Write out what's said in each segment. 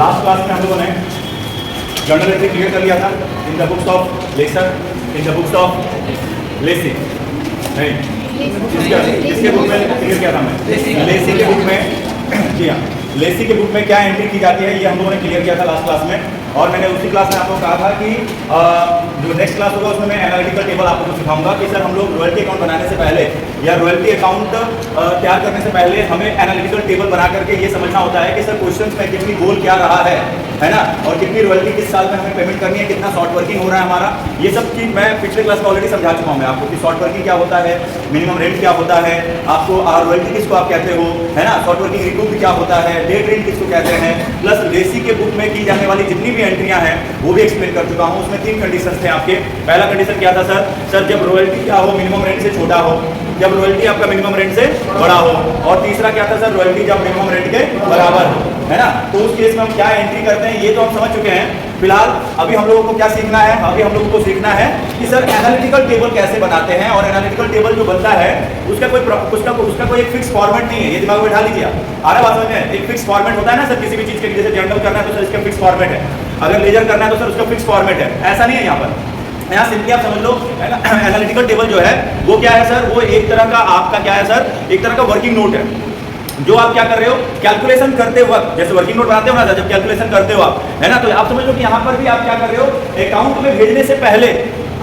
Last class में हम लोगों ने जर्नल एंट्री क्लियर कर लिया था in the books of lessor, in the books of lessee, नहीं इसके बुक में क्लियर किया था मैं, लेसी के बुक में। जी हाँ, लेसी के बुक में क्या एंट्री की जाती है ये हम लोगों ने क्लियर किया था लास्ट क्लास में। और मैंने उसी क्लास में आपको कहा था कि जो नेक्स्ट क्लास होगा उसमें मैं एनालिटिकल टेबल आपको सिखाऊंगा कि सर हम लोग रॉयल्टी अकाउंट बनाने से पहले या रॉयल्टी अकाउंट तैयार करने से पहले हमें एनालिटिकल टेबल बना करके ये समझना होता है कि सर क्वेश्चंस में कितनी गोल क्या रहा है ना, और कितनी रॉयल्टी किस साल में हमें पेमेंट करनी है, कितना शॉर्ट वर्किंग हो रहा है हमारा, ये सब चीज़ मैं पिछले क्लास में ऑलरेडी समझा चुका हूँ मैं आपको कि शॉर्ट वर्किंग क्या होता है, मिनिमम रेंट क्या होता है, आपको रॉयल्टी किसको आप कहते हो, है ना, शॉर्ट वर्किंग रिकूप क्या होता है, डेट रेंट किसको कहते हैं, प्लस लेसी के बुक में की जाने वाली जितनी भी एंट्रियाँ हैं वो भी एक्सप्लेन कर चुका हूँ। उसमें 3 कंडीशंस थे आपके। पहला कंडीशन क्या था सर जब रॉयल्टी क्या हो मिनिमम रेंट से छोटा हो, जब रॉयल्टी आपका मिनिमम रेंट से बड़ा हो, और तीसरा क्या था सर रॉयल्टी जब मिनिमम रेंट के बराबर हो, है ना। तो उस केस में हम क्या एंट्री करते हैं ये तो हम समझ चुके हैं। फिलहाल अभी हम लोगों को क्या सीखना है, अभी हम लोगों को सीखना है कि सर एनालिटिकल टेबल कैसे बनाते हैं, और एनालिटिकल टेबल जो बनता है उसका कोई एक फिक्स फॉर्मेट नहीं है, ये दिमाग में बैठा लीजिए। आ रहा बात समझ में, एक फिक्स फॉर्मेट होता है ना सर किसी भी चीज के, जैसे जर्नल करना है तो सर इसका फिक्स फॉर्मेट है, अगर लेजर करना है तो सर उसका फिक्स फॉर्मेट है, ऐसा नहीं है यहाँ पर। यहाँ सिंपली आप समझ लो एनालिटिकल टेबल जो है वो क्या है सर, वो एक तरह का आपका क्या है सर, एक तरह का वर्किंग नोट है जो आप क्या कर रहे हो कैलकुलेशन करते वक्त, जैसे वर्किंग नोट बनाते हो ना जब कैलकुलेशन करते हो आप, है ना, तो आप समझ लो कि यहाँ पर भी आप क्या कर रहे हो, अकाउंट में भेजने से पहले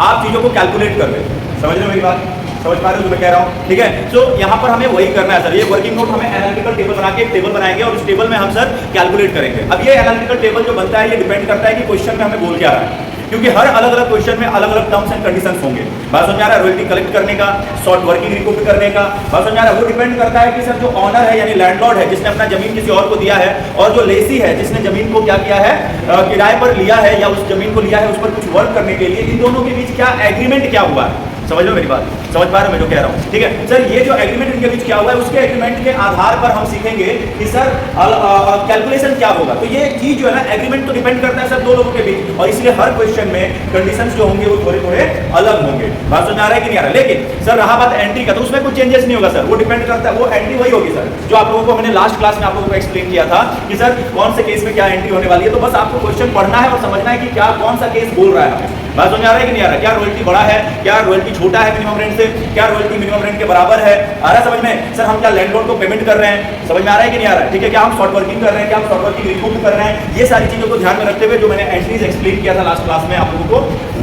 आप चीजों को कैलकुलेट कर रहे हो। समझ लो मेरी बात, समझ पा रहे हो जो मैं कह रहा हूँ, ठीक है। तो यहाँ पर हमें वही करना है सर, ये वर्किंग नोट हमें एनालिटिकल टेबल बना के एक टेबल बनाएंगे और उस टेबल में हम सर कैलकुलेट करेंगे। अब ये एनालिटिकल टेबल जो बनता है ये डिपेंड करता है कि क्वेश्चन में हमें बोल क्या रहा है, क्योंकि हर अलग अलग क्वेश्चन में अलग अलग टर्म्स एंड कंडीशंस होंगे। बात समझ आ रहा है, रॉयल्टी कलेक्ट करने का, शॉर्ट वर्किंग रिकूप करने का, बात समझ आ रहा है, वो डिपेंड करता है कि सर जो ऑनर है यानी लैंडलॉर्ड है जिसने अपना जमीन किसी और को दिया है, और जो लेसी है जिसने जमीन को क्या किया है, किराए पर लिया है या उस जमीन को लिया है उस पर कुछ वर्क करने के लिए, इन दोनों के बीच क्या एग्रीमेंट क्या हुआ है। समझ लो मेरी बात, समझ पा रहे हो मैं जो कह रहा हूँ, ठीक है सर। ये जो एग्रीमेंट इनके बीच क्या हुआ है उसके एग्रीमेंट के आधार पर हम सीखेंगे कि सर कैलकुलेशन क्या होगा। तो ये चीज जो है ना एग्रीमेंट तो डिपेंड करता है सर दो लोगों के बीच, और इसलिए हर क्वेश्चन में कंडीशंस जो होंगे वो थोड़े थोड़े अलग होंगे। बात समझ आ रहा है कि नहीं आ रहा है। लेकिन सर रहा बात एंट्री का, तो उसमें कुछ चेंजेस नहीं होगा सर, वो डिपेंड करता है, वो एंट्री वही होगी सर जो आप लोगों को मैंने लास्ट क्लास में आप लोगों को एक्सप्लेन किया था कि सर कौन से केस में क्या एंट्री होने वाली है। तो बस आपको क्वेश्चन पढ़ना है और समझना है कि क्या कौन सा केस बोल रहा है हमें। बात समझ आ रहा है कि नहीं आ रहा, क्या रॉयल्टी बड़ा है, क्या रॉयल्टी छोटा है मिनिमम रेंट से, क्या रॉयल्टी मिनिमम रेंट के बराबर है, आ रहा है समझ में। सर हम क्या लैंडलॉर्ड को पेमेंट कर रहे हैं, समझ में आ रहा है कि नहीं आ रहा है, ठीक है। क्या हम शॉर्ट वर्किंग कर रहे हैं, क्या हम शॉर्ट वर्किंग रिकूप कर रहे हैं, ये सारी चीजों को ध्यान में रखते हुए जो मैंने एंट्रीज एक्सप्लेन किया था लास्ट क्लास में आप लोगों को,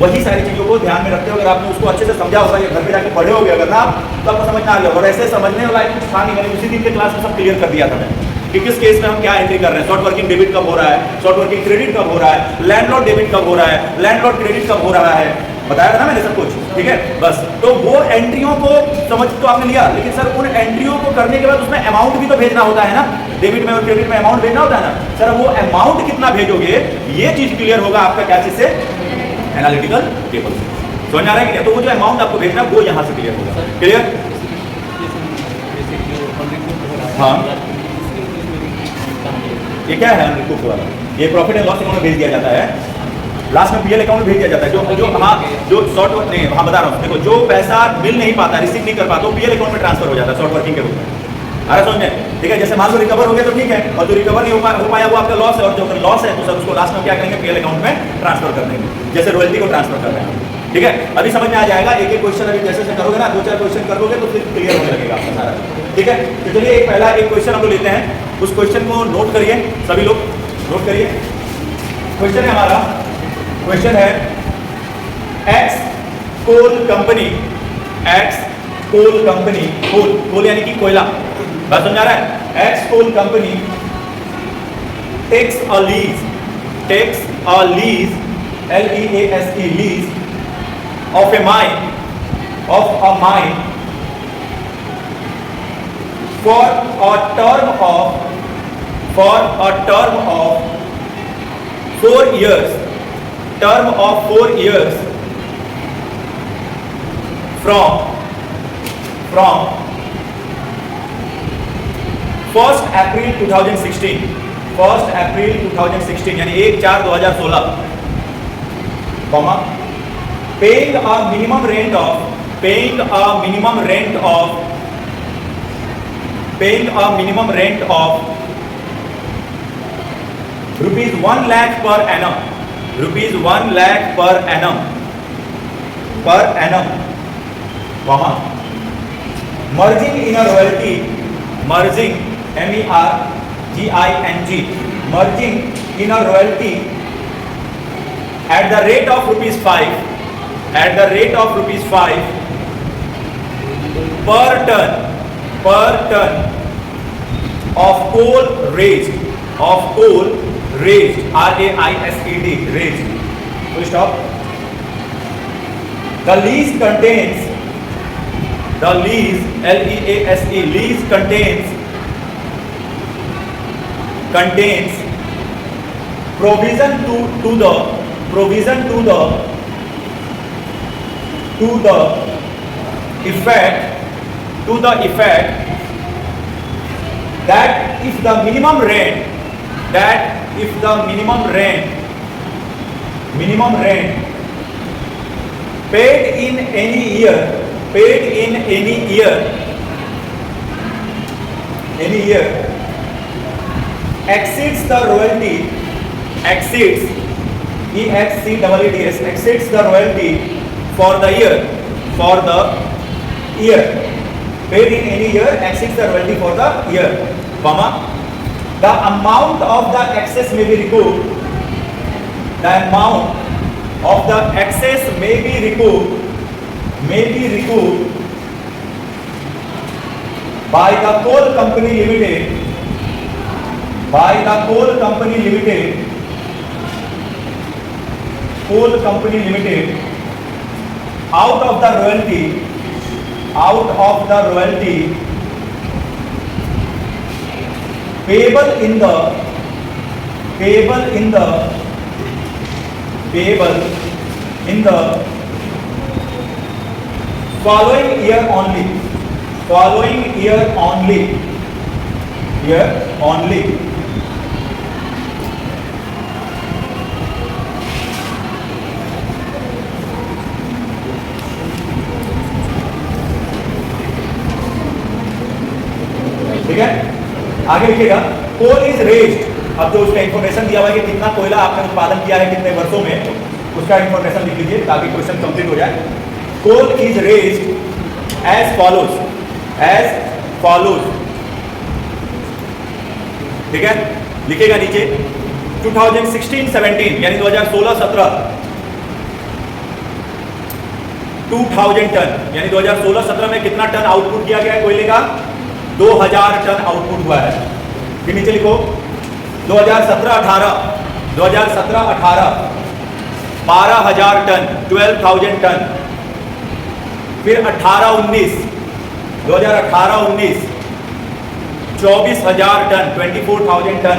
वही सारी चीजों को ध्यान में रखते हुए अगर आपने उसको अच्छे से समझा होगा या घर पे जाके पढ़े होगे अगर ना, तो आपको समझ में आ गया। और ऐसे समझने वाला कुछ था नहीं, मैंने उसी दिन के क्लास में सब क्लियर कर दिया था मैं कि किस केस में हम क्या एंट्री कर रहे हैं, शॉर्ट वर्किंग डेबिट कब हो रहा है, शॉर्ट वर्किंग क्रेडिट कब हो रहा है, लैंडलॉर्ड डेबिट कब हो रहा है, लैंडलॉर्ड क्रेडिट कब हो रहा है, बताया था ना मैंने सब कुछ, ठीक है। बस तो वो एंट्रियों को समझ तो आपने लिया, लेकिन सर उन एंट्रियों को करने के बाद उसमें अमाउंट भी तो भेजना होता है ना, डेबिट में और क्रेडिट में अमाउंट भेजना होता है ना। सर वो अमाउंट कितना भेजोगे ये चीज क्लियर होगा आपका क्या चीज से, एनालिटिकल टेबल से। समझ आ रहा है कि तो वो जो अमाउंट आपको भेजना वो यहाँ से क्लियर होगा। क्लियर, हाँ ये क्या है रिकूप वाला, ये प्रॉफिट एंड लॉस अकाउंट में भेज दिया जाता है, लास्ट में पीएल अकाउंट में भेज दिया जाता है। जो हाँ जो शॉर्ट नहीं हाँ बता रहा हूँ, देखो जो पैसा मिल नहीं पाता, रिसीव नहीं कर पाता, तो पीएल अकाउंट में ट्रांसफर हो जाता है शॉर्ट वर्किंग के रूप में। आ रहा समझ में, ठीक है। जैसे मान लो रिकवर हो गया तो ठीक है, और जो रिकवर नहीं हो पाया वो आपका लॉस है, और जो लॉस है तो सर उसको लास्ट में क्या करेंगे, पीएल अकाउंट में ट्रांसफर कर देंगे, जैसे रॉयल्टी को ट्रांसफर कर रहे हैं, ठीक है। अभी समझ में आ जाएगा, एक एक क्वेश्चन अभी जैसे करोगे ना, 2-4 क्वेश्चन करोगे तो फिर क्लियर होने लगेगा आपका सारा, ठीक है। तो चलिए एक पहला एक क्वेश्चन हम लोग लेते हैं, उस क्वेश्चन को नोट करिए, सभी लोग नोट करिए। क्वेश्चन है हमारा, क्वेश्चन है x coal company, x coal company, coal यानी कि कोयला, बात समझ आ रहा है। X coal company takes a lease, LEASE lease of a mine for a term of 4 years, from 1st April 2016 यानी 1/4/2016, comma paying a minimum rent of 3 rupees 1 lakh per annum, rupees 1 lakh per annum, वहां merging in a royalty, merging MERGING, merging in a royalty at the rate of rupees 5, at the rate of rupees 5 per ton of coal raised, RAISED, raised. Full stop. The lease contains, the lease, LEASE, lease contains provision to the effect that if the minimum rent paid in any year exceeds the royalty, exceeds the royalty for the year, paid in any year exceeds the royalty for the year, comma, the amount of the excess may be recouped, the amount of the excess may be recouped by the coal company limited, out of the royalty payable in the following year only, ठीक है। आगे लिखिएगा कोल is raised, अब जो उसका information दिया हुआ है कि कितना कोयला आपने उत्पादन किया है कितने वर्षों में, उसका इंफॉर्मेशन लिख लीजिए ताकि क्वेश्चन कंप्लीट हो जाए। Coal is raised as follows, ठीक है। लिखेगा नीचे 2016-17 यानी 2016-17 2000 टन, यानी 2016-17 में कितना टन आउटपुट किया गया है कोयले का? 2000 टन आउटपुट हुआ है। फिर नीचे लिखो 2017-18 12,000 टन, 12,000 टन। फिर 18-19 2018-19 24,000 टन, 24,000 टन।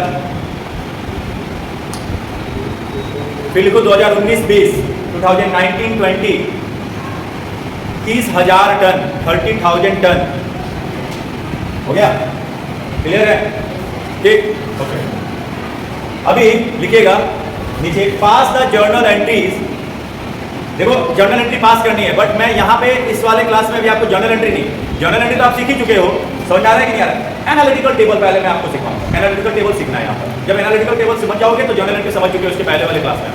फिर लिखो 2019-20 2019-20 30,000 टन, 30,000 टन। हो गया? क्लियर है? ठीक, ओके। अभी लिखिएगा नीचे पास द जर्नल एंट्रीज। देखो जर्नल एंट्री पास करनी है, बट मैं यहाँ पे इस वाले क्लास में भी आपको जर्नल एंट्री नहीं, जर्नल एंट्री तो आप सीख ही चुके हो, समझ आ रहा है कि नहीं आ रहा है? एनालिटिकल टेबल पहले मैं आपको सिखाऊंगा, एनालिटिकल टेबल सीखना है यहाँ पर। जब एनालिटिकल टेबल समझ जाओगे तो जर्नल एंट्री समझ चुके हो उसके पहले वाले क्लास में,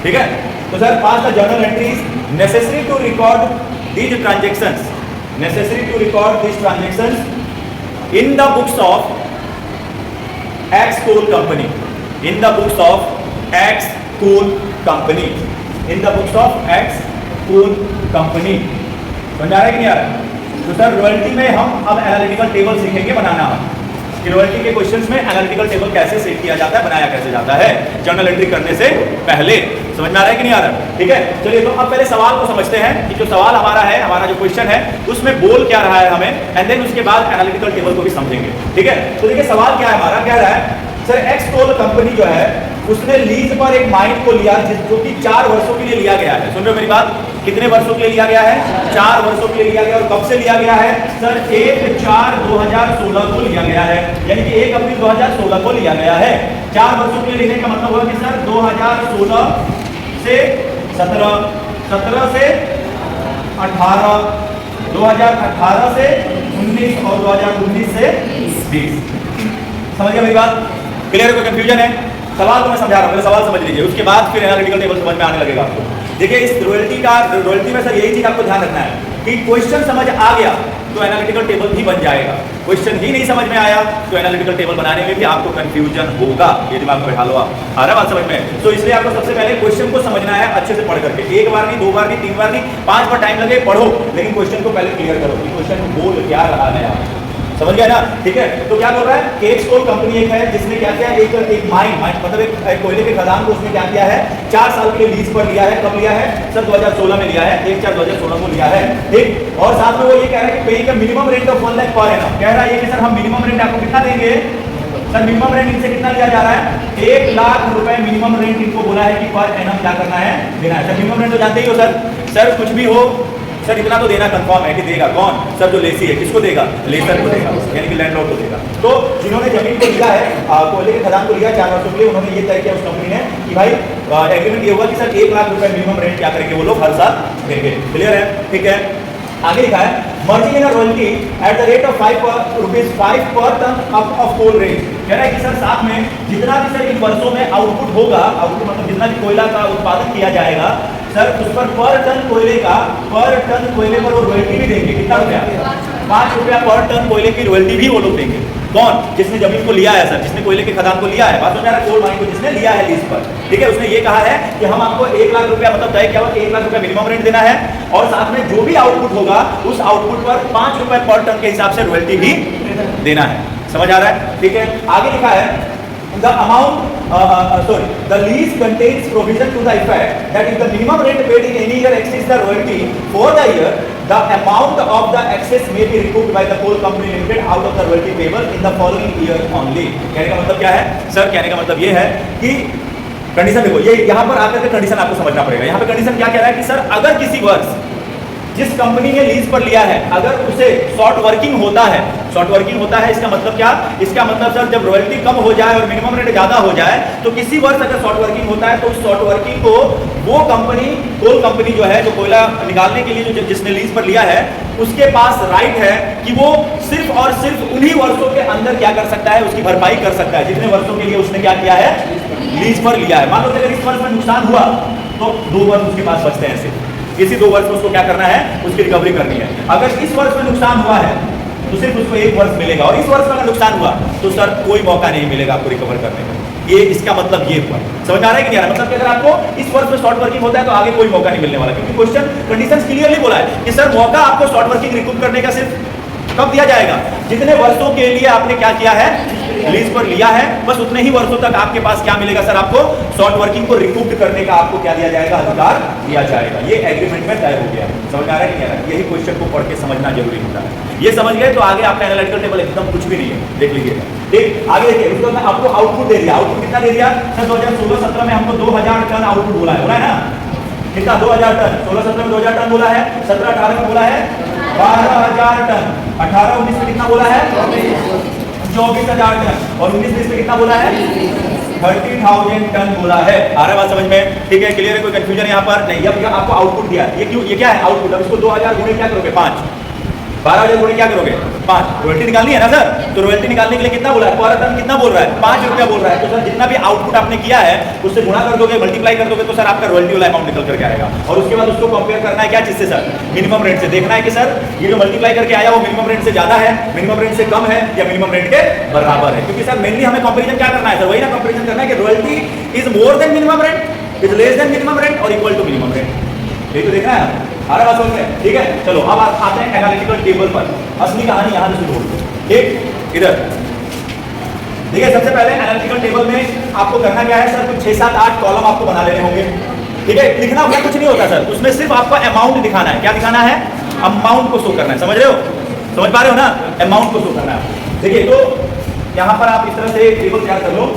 ठीक है। तो sir pass the journal entries necessary to record these transactions, necessary to record these transactions in the books of X coal company, in the books of X coal company, in the books of X coal company। समझ आ रहा है कि नहीं आ रहा है? तो sir royalty में हम अब एनालिटिकल टेबल सीखेंगे बनाना कि रॉयल्टी के क्वेश्चंस में एनालिटिकल टेबल कैसे सेट किया जाता है, बनाया कैसे जाता है जर्नल एंट्री करने से पहले। समझ में आ रहा है कि नहीं आ रहा है? ठीक है, चलिए तो अब पहले सवाल को समझते हैं कि जो सवाल हमारा है, हमारा जो क्वेश्चन है उसमें बोल क्या रहा है हमें, एंड देन उसके बाद एनालिटिकल टेबल को भी समझेंगे। ठीक है, तो देखिए सवाल क्या है हमारा, कह रहा है सर एक्स कोल कंपनी जो है उसने लीज पर एक माइन को लिया जो कि 4 वर्षों के लिए लिया गया है। सुन रहे हो मेरी बात? कितने वर्षों के लिए लिया गया है? 4 वर्षों के लिए लिया गया। और कब से लिया गया है सर? 1/4/2016 को लिया गया है, यानी कि 1 अप्रैल 2016 को लिया गया है। 4 वर्षों के लिए लेने का मतलब हुआ कि सर 2016 से 17, 17 से 18, 2018 से 19 और 2019 से 20। समझ गया मेरी बात? क्लियर? कोई कंफ्यूजन है? सवाल को मैं समझा रहा हूँ, पहले सवाल समझ लीजिए, उसके बाद फिर एनालिटिकल टेबल समझ में आने लगेगा आपको। देखिए इस रॉयल्टी में सर यही चीज आपको ध्यान रखना है कि क्वेश्चन समझ आ गया तो एनालिटिकल टेबल भी बन जाएगा, क्वेश्चन ही नहीं समझ में आया तो एनालिटिकल टेबल बनाने में भी आपको कंफ्यूजन होगा। ये दिमाग में बैठा लो आप, आ रहा है बात समझ में? तो इसलिए आपको सबसे पहले क्वेश्चन को समझना है अच्छे से पढ़ करके, एक बार नहीं, दो बार नहीं, तीन बार नहीं, 5 बार टाइम लगे पढ़ो, लेकिन क्वेश्चन को पहले क्लियर करो कि क्वेश्चन बोल क्या रहा है आप, समझ गया ना? ठीक है, तो क्या बोल रहा है, केक्स कोल कंपनी एक है जिसने क्या किया, एक माइन मतलब एक कोयले के खदान को उसने क्या किया है, 4 साल के लिए लीज पर लिया है। कब लिया है सर? 2016 में लिया है, 1/4/2016 को लिया है, ठीक। और साथ में वो ये कह रहा है कि पेइंग का minimum rent of 1 lakh per annum, कह रहा है ये कि सर हम मिनिमम रेंट आपको कितना देंगे सर? मिनिमम रेंट इनसे कितना लिया जा रहा है? 1 लाख रुपए मिनिमम रेंट इनको बोला है कि पर एनम क्या करना है, देना है। सर मिनिमम रेंट तो जानते ही हो सर, सर कुछ भी हो सर इतना तो देना कंफर्म है कि देगा कौन सर? जो लेसी है, किसको देगा? लेसर को देगा, यानी कि लैंडलॉर्ड को देगा। तो जिन्होंने जमीन को लिया है, कोयले के खदान को लिया 4 वर्षों के लिए, उन्होंने ये तय किया उस कंपनी ने कि भाई एग्रीमेंट ये होगा कि सर 1 लाख रुपए मिनिमम रेंट क्या करेंगे वो लोग हर साल देंगे। क्लियर है? ठीक है, आगे लिखा है merging in royalty at the rate of ₹5 पर टन ऑफ कोल रेंज। कह रहा है कि सर साथ में जितना भी सर इन वर्षों में आउटपुट होगा, आउटपुट मतलब जितना भी कोयला का उत्पादन किया जाएगा सर, उस पर टन कोयले का, पर टन कोयले पर वो रॉयल्टी भी देंगे। कितना रुपया? ₹5 पर टन कोयले की रॉयल्टी भी वो लोग देंगे। कौन? जिसने जमीन को लिया है सर, जिसने कोयले के खदान को लिया है, बात समझ आ रहा है? कोल माइन को जिसने लिया है लीज पर, ठीक है, उसने ये कहा है कि हम आपको 1 लाख रुपया मतलब तय क्या हुआ कि 1 लाख रुपया मिनिमम रेंट देना है, और साथ में जो भी आउटपुट होगा उस आउटपुट पर ₹5 पर टन के हिसाब से रॉयल्टी भी देना है। समझ आ रहा है? ठीक है, आगे लिखा है the amount the lease contains provision to the effect that if the minimum rent paid in any year exceeds the royalty for the year, the amount of the excess may be recouped by the coal company limited out of the royalty payable in the following year only। कहने का मतलब क्या है sir? कहने का मतलब ये है कि कंडीशन देखो, ये यहाँ पर आकर के कंडीशन आपको समझना पड़ेगा। यहाँ पे कंडीशन क्या कह रहा है कि सर अगर किसी वर्ष जिस कंपनी ने लीज पर लिया है अगर उसे शॉर्ट वर्किंग होता है, शॉर्ट वर्किंग होता है इसका मतलब क्या? इसका मतलब सर जब रॉयल्टी कम हो जाए और मिनिमम रेट ज्यादा हो जाए तो किसी वर्ष अगर शॉर्ट वर्किंग होता है तो उस शॉर्ट वर्किंग को वो कंपनी, कोल कंपनी जो है, जो कोयला निकालने के लिए जो जिसने लीज पर लिया है, उसके पास राइट है कि वो सिर्फ और सिर्फ उन्हीं वर्षों के अंदर क्या कर सकता है, उसकी भरपाई कर सकता है जितने वर्षों के लिए उसने क्या किया है, लीज पर लिया है। मान लो अगर इस वर्ष में नुकसान हुआ तो 2 वर्ष उसके पास बचते हैं, ऐसे इसी 2 वर्ष में उसको क्या करना है, उसकी रिकवरी करनी है। अगर इस वर्ष में नुकसान हुआ है तो सिर्फ उसको 1 वर्ष मिलेगा, और इस वर्ष में अगर नुकसान हुआ तो सर कोई मौका नहीं मिलेगा आपको रिकवर करने का। ये इसका मतलब ये हुआ, समझ आ रहा है कि नहीं आ रहा? मतलब कि अगर आपको इस वर्ष में शॉर्ट वर्किंग होता है तो आगे कोई मौका नहीं मिलने वाला, क्योंकि क्वेश्चन कंडीशंस क्लियरली बोला है कि सर मौका आपको शॉर्ट वर्किंग रिकूप करने का सिर्फ कब दिया जाएगा? जितने वर्षों के लिए आपने क्या किया है, लीज पर लिया है, बस उतने ही वर्षों तक आपके पास क्या मिलेगा सर? आपको शॉर्ट वर्किंग को रिकूप करने का आपको क्या दिया जाएगा? अधिकार दिया जाएगा। ये एग्रीमेंट में तय हो गया। समझ आ रहा है कि नहीं आ रहा? यही क्वेश्चन को पढ़ के समझना जरूरी होता है। ये समझ गए तो आगे आपका एनालिटिकल टेबल एकदम कुछ भी नहीं है, देख लीजिएगा। ठीक, आगे देखिए, उसको मैं आपको आउटपुट दे दिया। आउटपुट कितना दे दिया सर? 2016-17 में हमको 2000 टन आउटपुट बोला है ना? कितना? 2000 टन। 16-17 में 2000 टन बोला है, 17-18 में बोला है 12,000 टन, 18-19 में कितना बोला है? 24,000 टन, और 19-20 में कितना बोला है? 30,000 टन बोला है। आ रहा है बात समझ में? ठीक है, क्लियर है? कोई कंफ्यूजन यहाँ पर नहीं? अब आपको आउटपुट दिया है, ये क्यों, ये क्या है आउटपुट? अब इसको 2000 गुणे क्या करोगे? 5। 12,000 गुणे क्या करोगे? 5। रॉयल्टी निकालनी है ना सर? तो रॉयल्टी निकालने के लिए कितना बोला है? पर टन कितना बोल रहा है? ₹5 बोल रहा है। तो सर जितना भी आउटपुट आपने किया है उससे गुणा कर दोगे, मल्टीप्लाई कर दोगे तो सर आपका रॉयल्टी वाला अमाउंट निकल करके आएगा। और उसके बाद उसको कंपेयर करना है क्या चीज से सर? मिनिमम रेंट से। देखना है कि सर ये जो मल्टीप्लाई करके आया वो मिनिमम रेंट से ज्यादा है, मिनिमम रेंट से कम है, या मिनिमम रेंट के बराबर है। क्योंकि सर मेनली हमें कंपेरिजन क्या करना है सर? वही ना, कंपेरिजन करना है कि royalty is more than minimum rent, is less than minimum rent और इक्वल टू मिनिमम रेंट। ये तो देखना है। आ रहा बात समझ में? ठीक है, चलो अब आते हैं एनालिटिकल टेबल पर। असली कहानी यहाँ से शुरू होती है। ठीक, इधर देखिए, सबसे पहले एनालिटिकल टेबल में आपको करना क्या है सर? कुछ 6, 7, 8 कॉलम आपको बना लेने होंगे। ठीक है, लिखना होगा कुछ नहीं होता सर, उसमें सिर्फ आपको अमाउंट दिखाना है। क्या दिखाना है? अमाउंट को शो करना है। समझ रहे हो? समझ पा रहे हो ना? अमाउंट को शो करना है। देखिए, तो यहाँ पर आप इस तरह से टेबल तैयार कर लो।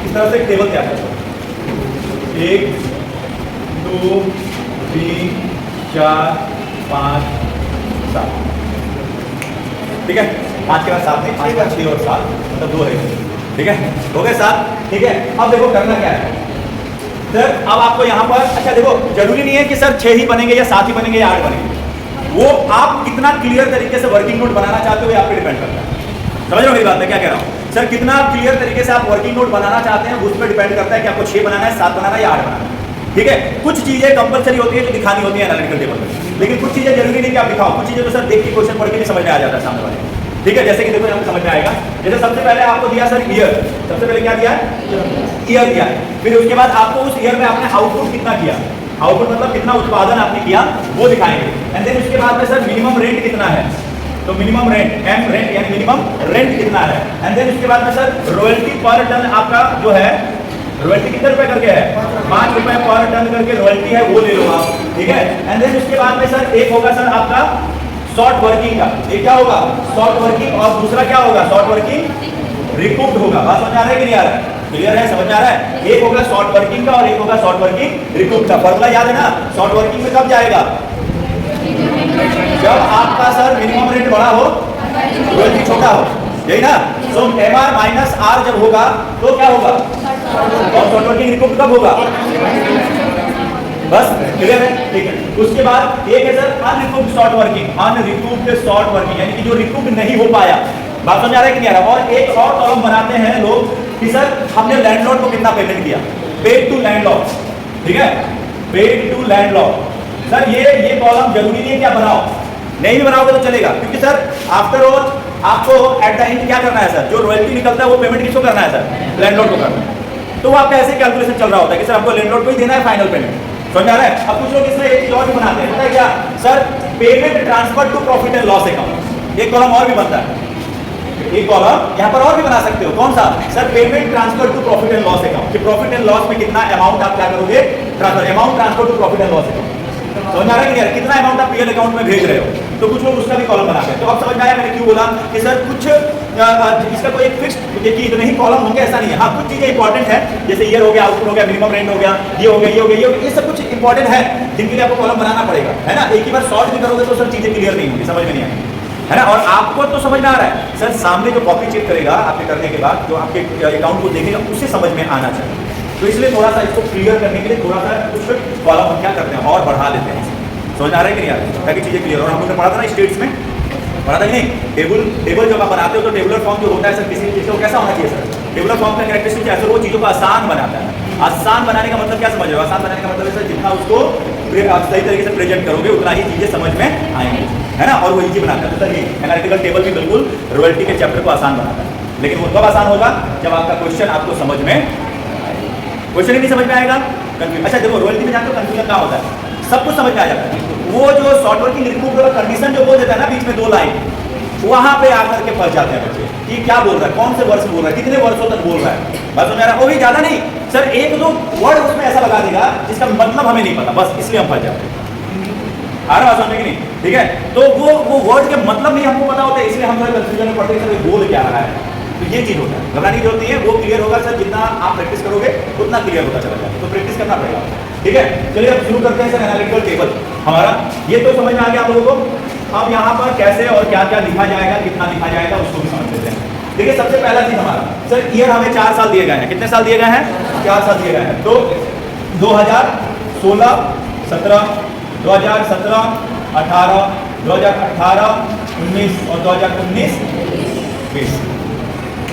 तरह से टेबल क्या है? 1 2 3 4 5 7। ठीक है, 5 के बाद 7 नहीं, 5 के बाद 6 और 7 मतलब 2 है। ठीक है, हो गए 7। ठीक है, अब देखो करना क्या है। सर अब आपको यहाँ पर अच्छा देखो, जरूरी नहीं है कि सर 6 ही बनेंगे या 7 ही बनेंगे या 8 बनेंगे, वो आप कितना क्लियर तरीके से वर्किंग नोट बनाना चाहते हो ये आप पे डिपेंड करता है। समझ रहे हो मेरी बात मैं क्या कह रहा हूँ सर? कितना क्लियर तरीके से आप वर्किंग नोट बनाना चाहते हैं उस पर डिपेंड करता है कि आपको 6 बनाना है, 7 बनाना है या 8 बनाना है। ठीक है, कुछ चीजें कंपलसरी होती है जो दिखानी होती है एनालिटिकल टेबल में, लेकिन कुछ चीजें जरूरी नहीं कि आप दिखाओ, कुछ चीजें तो सर देख के क्वेश्चन पढ़ के भी समझ में आ जाता है सामने वाले। ठीक है, जैसे कि देखो यहाँ समझ में आएगा, जैसे सबसे पहले आपको दिया सर ईयर, सबसे पहले क्या दिया? ईयर दिया। फिर उसके बाद आपको उस ईयर में आपने आउटपुट कितना किया, आउटपुट मतलब कितना उत्पादन आपने किया वो दिखाएंगे। एंड देन उसके बाद में सर मिनिमम रेंट कितना है, तो मिनिमम रेंट एम रेंट यानी मिनिमम रेंट कितना है। एंड देन उसके बाद में सर रॉयल्टी पर टन आपका जो है, रॉयल्टी कितने रुपए करके है? 5 रुपए पर टन करके रॉयल्टी है, वो ले लो आप। ठीक है, एंड देन उसके बाद में सर एक होगा सर आपका शॉर्ट वर्किंग का, ये क्या होगा? शॉर्ट वर्किंग, और दूसरा क्या होगा? शॉर्ट वर्किंग रिकूप्ड होगा। बात समझ आ रहा है कि नहीं आ रहा है? क्लियर है, समझ आ रहा है? एक होगा शॉर्ट वर्किंग का और एक होगा शॉर्ट वर्किंग रिकूप्ड का। फॉर्मूला याद है ना? शॉर्ट वर्किंग में कब जाएगा? जब आपका सर मिनिमम रेट बड़ा हो, रॉयल्टी छोटा हो, यही ना? सो MR माइनस R जब होगा तो क्या होगा? और शॉर्ट वर्किंग रिकूप्ड कब होगा? बस क्लियर है, ठीक है। उसके बाद एक है sir unrecouped short working, unrecouped short working यानी कि जो रिकूप्ड नहीं हो पाया। बात समझ आ रहा है कि नहीं आ रहा? और एक और कॉलम बनाते हैं लोग कि सर हमने लैंडलॉर्ड को कितना पेमेंट किया, पेड टू लैंडलॉर्ड। ठीक है, पेड टू लैंडलॉर्ड। सर ये कॉलम जरूरी नहीं है क्या बनाओ, नहीं भी बनाओगे तो चलेगा, क्योंकि सर आफ्टर ऑल आपको एट द एंड क्या करना है सर? जो रॉयल्टी निकलता है वो पेमेंट किसको करना है सर? लैंडलॉर्ड को करना है। तो वो आपका ऐसे कैलकुलेशन चल रहा होता है कि सर आपको लैंडलॉर्ड को ही देना है फाइनल पेमेंट। समझ आ रहा है? अब कुछ लोग इसमें एक चीज और भी बनाते हैं, पता है क्या sir? Payment transfer to profit and loss account. एक कॉलम और भी बनता है, एक कॉलम यहाँ पर और भी बना सकते हो। कौन सा sir? Payment transfer to profit and loss account, कि प्रॉफिट एंड लॉस में कितना अमाउंट आप क्या करोगे? Transfer, amount transfer to profit and loss account. समझ आ रहा है कि नहीं? कितना अमाउंट आप पीएल अकाउंट में भेज रहे हो, तो कुछ लोग उसका भी कॉलम बनाते हैं। तो अब समझ में आया मैंने क्यों बोला कि सर कुछ इसका कोई एक फिक्स्ड कि इतने ही कॉलम होंगे ऐसा नहीं है। हाँ, कुछ चीजें इंपॉर्टेंट है, जैसे ईयर हो गया, आउटपुट हो गया, मिनिमम रेंट हो गया, ये हो गया, ये हो गया, ये हो गया, ये सब कुछ इंपॉर्टेंट है जिनके लिए आपको कॉलम बनाना पड़ेगा, है ना? एक ही बार शॉर्ट भी करोगे तो सर चीजें क्लियर नहीं होंगी, समझ में नहीं आएगी, है ना? और आपको तो समझ में आ रहा है सर, सामने जो कॉपी चेक करेगा आपके करने के बाद, जो आपके अकाउंट को देखेगा उसे समझ में आना चाहिए। तो इसलिए थोड़ा सा इसको क्लियर करने के लिए थोड़ा सा कुछ कॉलम हम क्या करते हैं और बढ़ा लेते हैं। समझ आ रहा है कि नहीं आ रहा है? ताकि चीजें क्लियर। और हम लोग ने पढ़ा था ना स्टेट्स में, पढ़ा था कि नहीं? टेबल जब आप बनाते हो तो टेबुलर फॉर्म जो होता है सर किसी चीज को कैसा होना चाहिए सर? टेबुलर फॉर्म का कैरेक्टरिस्टिक है सर वो चीजों को आसान बनाता है। आसान बनाने का मतलब क्या समझ रहे हो? आसान बनाने का मतलब है सर जितना उसको सही तरीके से प्रेजेंट करोगे उतना ही चीजें समझ में आएंगी, है ना? और वो इजी बनाता है। तो सर ये एनालिटिकल टेबल भी बिल्कुल रॉयल्टी के चैप्टर को आसान बनाता है, लेकिन वो कब आसान होगा? जब आपका क्वेश्चन आपको समझ में, क्वेश्चन ही नहीं समझ में आएगा कंफ्यूजन। अच्छा देखो, रॉयल्टी में जानते हो कंफ्यूजन क्या होता है? सब कुछ समझ में आ जाता है। वो जो शॉर्ट वर्किंग रिकूप्ड वाला कंडीशन जो बोल देता है ना बीच में 2 लाइन, वहां पे आकर के फंस जाते हैं बच्चे कि क्या बोल रहा है, कौन से वर्ष बोल रहा है, कितने वर्षों तक बोल रहा है। बस समझ आ रहा है? वो भी ज्यादा नहीं सर, 1-2 वर्ड उसमें ऐसा लगा देगा जिसका मतलब हमें नहीं पता, बस इसलिए हम फंस जाते हैं। आ रहा है समझ में कि नहीं? ठीक है, तो वो वर्ड के मतलब नहीं हमको पता होता है, इसलिए हम थोड़ा कंफ्यूजन में पड़ते हैं सर बोल क्या रहा है। तो ये चीज होता है, घबराने की जरूरत नहीं है, वो क्लियर होगा सर जितना आप प्रैक्टिस करोगे उतना क्लियर होता चला जाएगा। तो प्रैक्टिस करना पड़ेगा, ठीक है? चलिए अब शुरू करते हैं सर एनालिटिकल टेबल हमारा। ये तो समझ में आ गया आप लोगों को। अब यहाँ पर कैसे और क्या क्या लिखा जाएगा, कितना लिखा जाएगा उसको भी समझ लेते हैं। देखिए सबसे पहला चीज हमारा सर, ईयर हमें 4 साल दिए गए हैं। कितने साल दिए गए हैं? 4 साल दिए गए हैं। तो 2016, 17, 2017, 18, 2018, 19 और 2019, 20।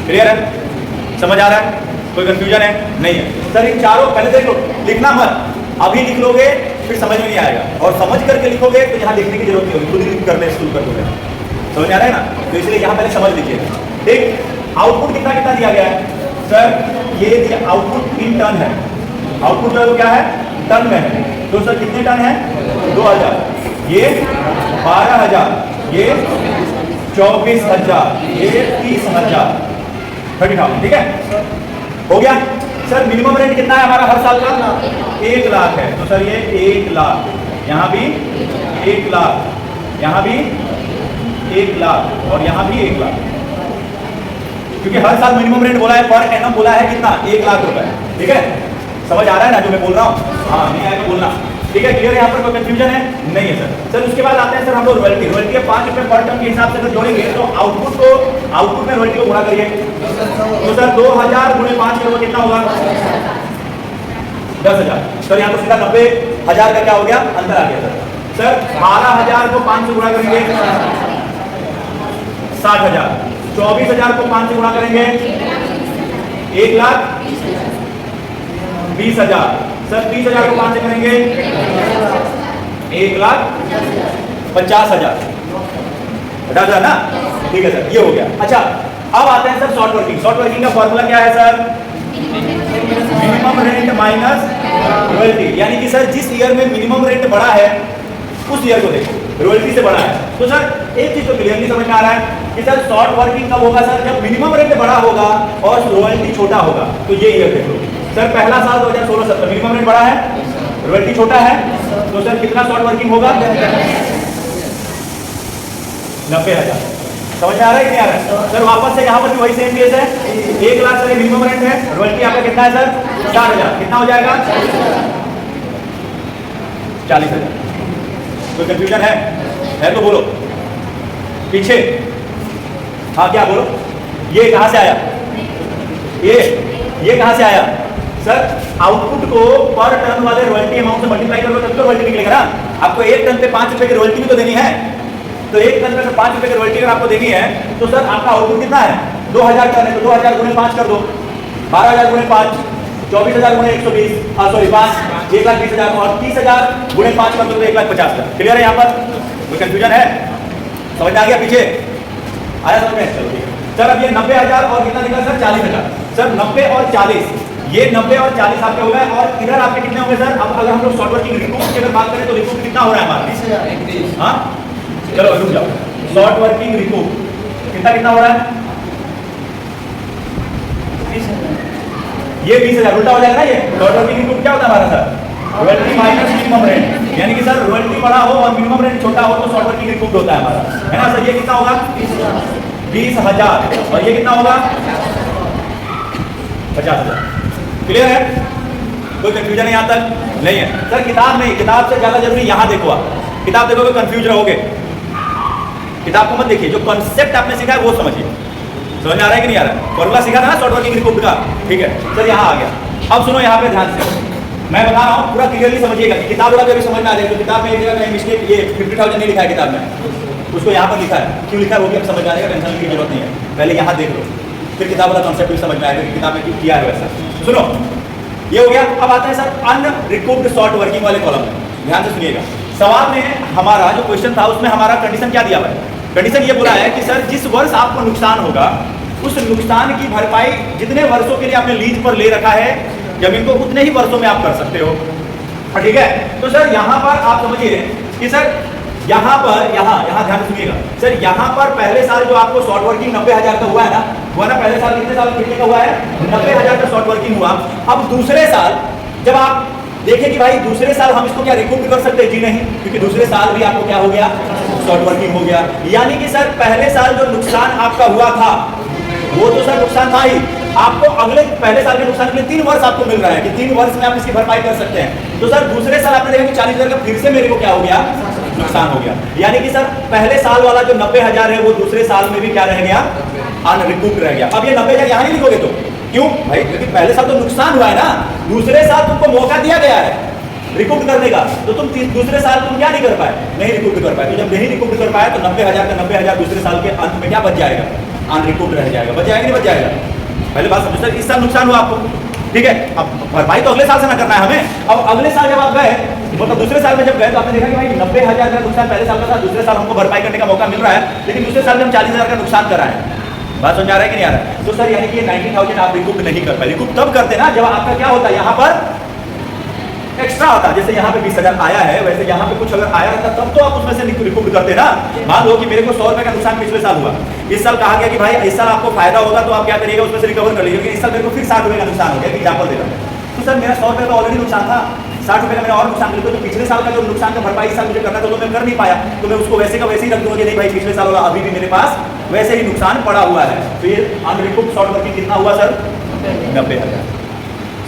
क्लियर है? समझ आ रहा है? कोई कंफ्यूजन है? नहीं है सर। इन चारों पहले देख लो, लिखना मत, अभी लिख लोगे फिर समझ में नहीं आएगा, और समझ करके लिखोगे तो यहाँ लिखने की जरूरत नहीं होगी, खुद ही करने शुरू कर दोगे। समझ में आ रहा है ना? तो इसलिए यहाँ पहले समझ लीजिएगा। ठीक, आउटपुट कितना कितना दिया गया है सर? ये आउटपुट इन टन है। आउटपुट जो है क्या है? टन में है। तो सर कितने टन है? 2000, ये 12000, ये 24000, ये 30000, 30,000। ठीक है, हो गया सर। मिनिमम रेंट कितना है हमारा हर साल का? 1 लाख है। तो सर ये 1 लाख, यहाँ भी 1 लाख, यहाँ भी 1 लाख और यहाँ भी 1 लाख, क्योंकि हर साल मिनिमम रेंट बोला है, पर एनम बोला है कितना? 1 लाख रुपए। ठीक है, समझ आ रहा है ना जो मैं बोल रहा हूँ? हाँ, नहीं आया तो बोलना। ठीक है, क्लियर? यहाँ पर कोई कंफ्यूजन है? नहीं है सर। सर उसके बाद आते हैं सर हम लोग रॉयल्टी। रॉयल्टी 5 रुपए पर टन के हिसाब से अगर जोड़ेंगे तो आउटपुट में रॉयल्टी को गुणा करिए। तो सर 2000 × 5 किलो कितना होगा? 10,000। सर यहाँ तो सीधा 90,000 का क्या हो गया, अंतर आ गया सर 12,000 को 5 से गुणा करेंगे 60,000, 24,000 को 5 से गुणा करेंगे 1,20,000। सर 30,000 को 5 से करेंगे 1,50,000 ना, ठीक है सर, ये हो गया। अच्छा अब आते हैं sir short working. Short working का फॉर्मूला क्या है sir, minimum rent minus royalty. यानी कि सर जिस ईयर में मिनिमम रेंट बढ़ा है उस ईयर को देखो रॉयल्टी से बढ़ा है। तो सर एक चीज तो क्लियरली समझ में आ रहा है कि सर शॉर्ट वर्किंग कब होगा सर, जब मिनिमम रेंट बड़ा होगा और रॉयल्टी छोटा होगा। तो ये ईयर देखो सर, पहला साल 2016-17 मिनिमम रेंट बड़ा है, रॉयल्टी छोटा है, तो सर कितना शॉर्ट वर्किंग होगा, 90,000। समझ में आ रहा है कि नहीं आ रहा है सर? वापस से यहाँ पर भी वही सेम केस है, 1 लाख सर मिनिमम रेंट है, रॉयल्टी आपका कितना है सर 4,000, कितना हो जाएगा 40,000। कोई कंफ्यूजन है तो बोलो पीछे। हाँ क्या बोलो, ये कहाँ से आया, ये कहाँ से आया सर? आउटपुट को पर टन वाले रॉयल्टी अमाउंट से मल्टीप्लाई करो तब तो रॉयल्टी निकलेगा ना। आपको 1 टन पे 5 रुपए की रॉयल्टी भी तो देनी है, तो 1 टन पे 5 रुपए की रॉयल्टी अगर आपको देनी है तो सर आपका आउटपुट कितना है, 2,000 टन है, तो 2,000 गुणे 5 कर दो, 12,000 गुणे 5, 24,000 गुणे 120, सॉरी 5, 1,20,000 और 30,000 गुणे 5 कर दो तो 1,50,000। क्लियर है यहाँ पर, कोई कंफ्यूजन है? समझ में आ गया, पीछे आया समझ में? चलो ठीक है सर। अब ये 90,000 और कितना निकला सर 40,000। सर 90 और 40, ये 90 और 40 आपके हो गए, और इधर आपके कितने होंगे सर? अब अगर हम लोग शॉर्ट वर्किंग रिकूप की अगर बात करें तो रिकूप कितना हो रहा है हमारा, हाँ चलो रुक जाओ, शॉर्ट वर्किंग रिकूप कितना हो रहा है, ये 20,000 उल्टा हो जाएगा ना। ये शॉर्ट वर्किंग रिकूप क्या होता है हमारा sir, royalty minus minimum rent. यानी कि सर रॉयल्टी बड़ा हो और मिनिमम रेंट छोटा हो तो शॉर्ट वर्किंग रिकूप होता है हमारा, है ना सर? ये कितना होगा 20,000 और ये कितना होगा 50,000। क्लियर है, कोई कंफ्यूजन है यहाँ तक? नहीं है सर। किताब नहीं, किताब से ज्यादा जरूरी यहाँ देखो, आप किताब देखोगे कंफ्यूज रहोगे। किताब को मत देखिए, जो कॉन्सेप्ट आपने सीखा है वो समझिए। समझ में आ रहा है कि नहीं आ रहा है? फॉर्मूला सीखा था ना शॉर्ट वर्किंग रिकूप का, ठीक है सर यहाँ आ गया। अब सुनो यहाँ पे ध्यान से, मैं बता रहा हूँ पूरा क्लियरली समझिएगा कि किताब वाला भी समझ में आ जाएगा। तो किताब में एक जगह कहीं मिस्टेक, ये 50,000 नहीं लिखा है किताब में, उसको यहाँ पर लिखा है, क्यों लिखा है वो भी अब समझ में आ जाएगा, टेंशन की जरूरत नहीं है। पहले यहाँ देख लो, फिर किताब वाला कॉन्सेप्ट भी समझ में आएगा कि किताब में क्यों किया है वैसा। सुनो ये हो गया। अब आता है सर अनरिकूप्ड शॉर्ट वर्किंग वाले कॉलम में, ध्यान से सुनिएगा। सवाल में हमारा जो क्वेश्चन था उसमें हमारा कंडीशन क्या दिया हुआ है? कंडीशन ये बोला है कि सर जिस वर्ष आपको नुकसान होगा उस नुकसान की भरपाई जितने वर्षों के लिए आपने लीज पर ले रखा है जमीन को, उतने ही वर्षों में आप कर सकते हो, ठीक है? तो सर यहाँ पर आप समझिए कि सर यहाँ ध्यान सुनिएगा सर, यहाँ पर पहले साल जो आपको शॉर्ट वर्किंग 90,000 का हुआ है ना, हुआ ना पहले साल, कितने का हुआ है 90,000 का शॉर्ट वर्किंग हुआ। अब दूसरे साल जब आप देखें कि भाई दूसरे साल हम इसको क्या रिकूप कर सकते हैं? जी नहीं, क्योंकि दूसरे साल भी आपको क्या हो गया, शॉर्ट वर्किंग हो गया। यानी कि सर पहले साल जो नुकसान आपका हुआ था वो तो सर नुकसान था ही, आपको अगले पहले साल के नुकसान के लिए 3 वर्ष आपको मिल रहा है कि 3 वर्ष में आप इसकी भरपाई कर सकते हैं। तो सर दूसरे साल आपने देखा कि 40,000 का फिर से मेरे को क्या हो गया, नुकसान हो गया। यानी कि सर पहले साल वाला जो 90,000 है वो दूसरे साल में भी क्या रह गया, अनरिकूप्ड रह गया। अब ये 90,000 यहाँ नहीं लिखोगे तो क्यों भाई? क्योंकि पहले साल तो नुकसान हुआ है ना, दूसरे साल तुमको मौका दिया गया है रिकूप करने का, तो तुम दूसरे साल तुम क्या नहीं कर पाए, नहीं रिकूप कर पाए। तो जब नहीं रिकूप कर पाए तो 90,000 का 90,000 दूसरे साल के अंत में क्या बच जाएगा, अनरिकूप्ड रह जाएगा। बच जाएगा नहीं बच जाएगा? पहले बात समझो सर, इस साल नुकसान हुआ आपको, ठीक है? अब भरपाई तो अगले साल से ना करना है हमें। अब अगले साल जब आप गए, मतलब दूसरे साल में जब गए तो आपने देखा कि भाई 90,000 का नुकसान पहले साल का था, दूसरे साल हमको भरपाई करने का मौका मिल रहा है, लेकिन दूसरे साल में हम 40,000 का नुकसान कर रहे हैं। बात समझ आ रहा है कि नहीं आ रहा है? तो सर यानी कि 90,000 आप रिकूप नहीं कर पाए। रिकूप तब करते ना जब आपका क्या होता है, यहाँ पर एक्स्ट्रा आता। जैसे यहाँ पे 20,000 आया है, वैसे यहाँ पे कुछ अगर आया रहता तब तो आप उसमें से रिकूप करते ना। मान लो कि मेरे को 100 रुपए का नुकसान पिछले साल हुआ, इस साल कहा गया कि भाई इस साल आपको फायदा होगा तो आप क्या करिएगा, उसमें से रिकवर कर लीजिए। इस साल मेरे को फिर 60 रुपए का नुकसान हो गया, एग्जाम्पल देता हूँ। तो सर मेरा 100 रुपए का ऑलरेडी नुकसान था, 60 रुपए का मेरा और नुकसान तो पिछले साल का जो नुकसान का भरपाई इस साल मुझे करना था तो मैं कर नहीं पाया, तो मैं उसको वैसे का वैसे ही रख दूंगा कि नहीं भाई पिछले साल वाला अभी भी मेरे पास वैसे ही नुकसान पड़ा हुआ है। तो ये अनरिकूप्ड शॉर्ट वर्किंग कितना हुआ सर, 90,000।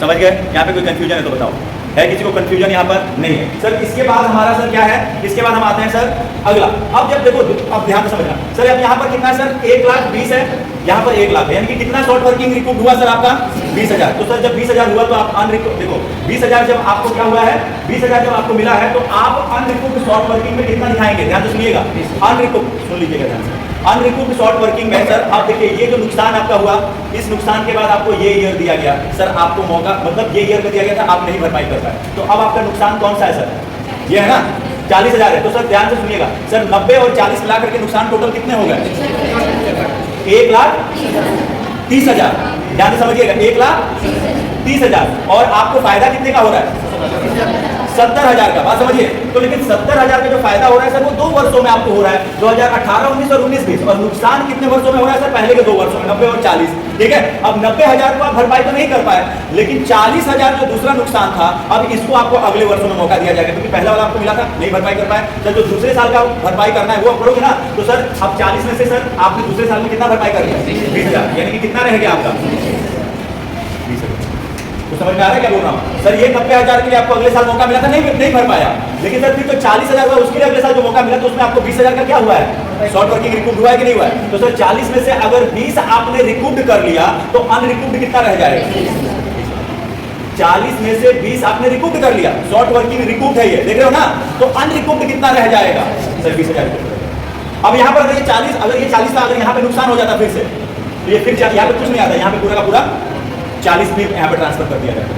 समझ गए? यहाँ पे कोई कंफ्यूजन है तो बताओ, है किसी को कंफ्यूजन यहाँ पर? नहीं है सर। इसके बाद हमारा सर क्या है, इसके बाद हम आते हैं सर अगला। अब जब देखो, अब ध्यान से समझना सर, अब यहाँ पर कितना है सर, 1,20,000 है, यहाँ पर 1 लाख है, यानी कि कितना शॉर्ट वर्किंग रिकूप हुआ सर आपका 20,000। तो सर जब 20,000 हुआ तो आप अनरिकूप देखो 20,000 जब आपको क्या हुआ है 20,000 जब आपको मिला है तो आप अनरिकूप शॉर्ट वर्किंग में कितना दिखाएंगे, ध्यान से सुनिएगा। अनरिकूप सुन लीजिएगा ध्यान से, अनरिकूप शॉर्ट वर्किंग में सर आप देखिए ये जो नुकसान आपका हुआ, इस नुकसान के बाद आपको ये ईयर दिया गया सर, आपको मौका मतलब ये ईयर में दिया गया था, आप नहीं भरपाई कर पाए, तो अब आपका नुकसान कौन सा है सर, ये है ना 40,000 है। तो सर ध्यान से सुनिएगा सर 90 और 40 मिला करके नुकसान टोटल कितने हो गए 1,30,000। ध्यान से समझिएगा 1,30,000 और आपको फायदा कितने का हो रहा है 70,000 का, बात समझिए। तो लेकिन 70,000 का जो फायदा हो रहा है सर वो 2 वर्षों में आपको हो रहा है 2018, 19 और 19-20, और नुकसान कितने वर्षों में हो रहा है सर पहले के 2 वर्षों में 90 और 40। ठीक है, अब 90,000 को आप भरपाई तो नहीं कर पाए, लेकिन 40,000 जो दूसरा नुकसान था अब इसको आपको अगले वर्षों में मौका दिया जाएगा, क्योंकि पहला वाला आपको मिला था नहीं भरपाई कर पाए, सर जो दूसरे साल का भरपाई करना है वो आप करोगे ना। तो सर अब 40 में से सर आपने दूसरे साल में कितना भरपाई कर लिया 20,000, यानी कि कितना रह गया आपका 20,000। तो समझ में आ रहा है क्या बोल रहा हूँ सर, ये 90,000 के लिए आपको अगले साल मौका मिला था, नहीं भर पाया, लेकिन सर फिर तो 40,000 हुआ उसके लिए अगले साल जो मौका मिला तो उसमें आपको 20,000 का क्या हुआ है शॉर्ट वर्किंग रिकूप हुआ है कि नहीं हुआ है। तो सर 40 में से अगर 20 आपने रिकूप्ड कर लिया तो अनरिकूप्ड कितना रह जाएगा 40 में से 20 आपने रिकूप्ड कर लिया, शॉर्ट वर्किंग रिकूप्ड है ये, देख रहे हो ना, तो अनरिकूप्ड कितना रह जाएगा सर 20,000। अब यहाँ पर अगर ये 40 था, अगर यहाँ पे नुकसान हो जाता फिर से तो ये फिर यहाँ पे कुछ नहीं आता, यहाँ पे पूरा का पूरा 40 भी यहाँ पे ट्रांसफर कर दिया जाएगा।